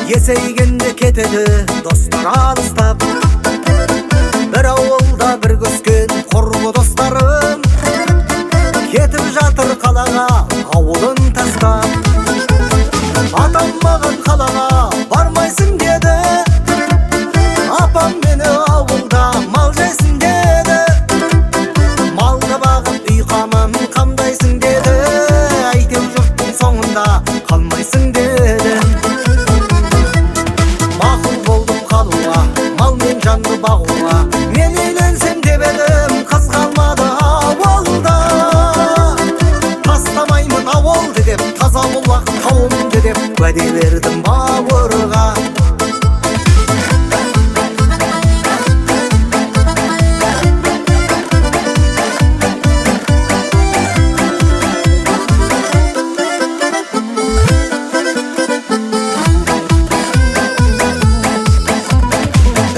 Есейгенде кетеді достар алыстап, бір ауылда бір көскен құрбы достарым кетіп жатыр қалаға ауылын тастап. Атам маған қалаға бармайсың деді, апам мені ауылда мал жайсың деді. Малды бағып үй қамын қамдайсың деді, әйтеу жұрттың соңында қалмайсың деді. Мақұл болдым қалуға, мал мен жанды бағуға, мен үйленсем деп едім, қыз қалмады ауылда. Тастамаймын ауылды деп, таза бұлақ тауымды деп уәде бердім бауырға.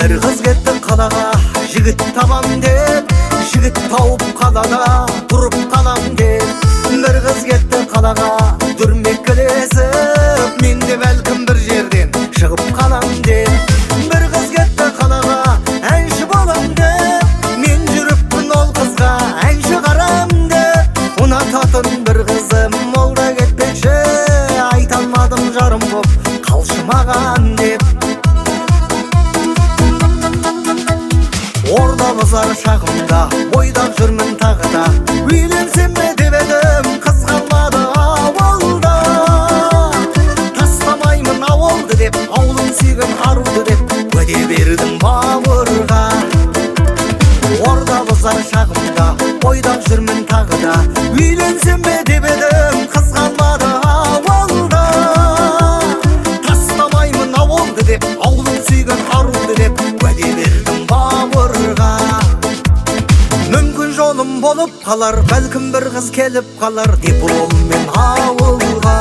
Бір қыз кетті қалаға, жігіт табам деп, жігіт тауып қалада тұрып қалам деп. Бір қыз кетті қалаға, дүрмеккілесіп, мен де бәлкім бір жерден шығып қалам деп. Бір қыз кетті қалаға, әнші болам деп, мен жүріппін ол қызға әнші қарам деп. Ұнататын бір қызым молда кетпекші, айта алмадым жарым боп қалшы маған деп. Орда бұзар шағымда ойдап жүрмін тағы да, үйленсем бе деп едім, қыз қалмады ауылда. Тастамаймын ауылды деп, ауылын сүйген аруды деп уәде бердім бауырға. Орда бұзар шағымда ойдап жүрмін тағы да, үйленсем бе деп едім, қыз қалмады ауылда. Тастамаймын ауылды деп, ауылын сүйген аруды деп уәде бердім бауырға. Мүмкін жолым болып қалар, бәлкім бір қыз келіп қалар, дипломмен ауылға.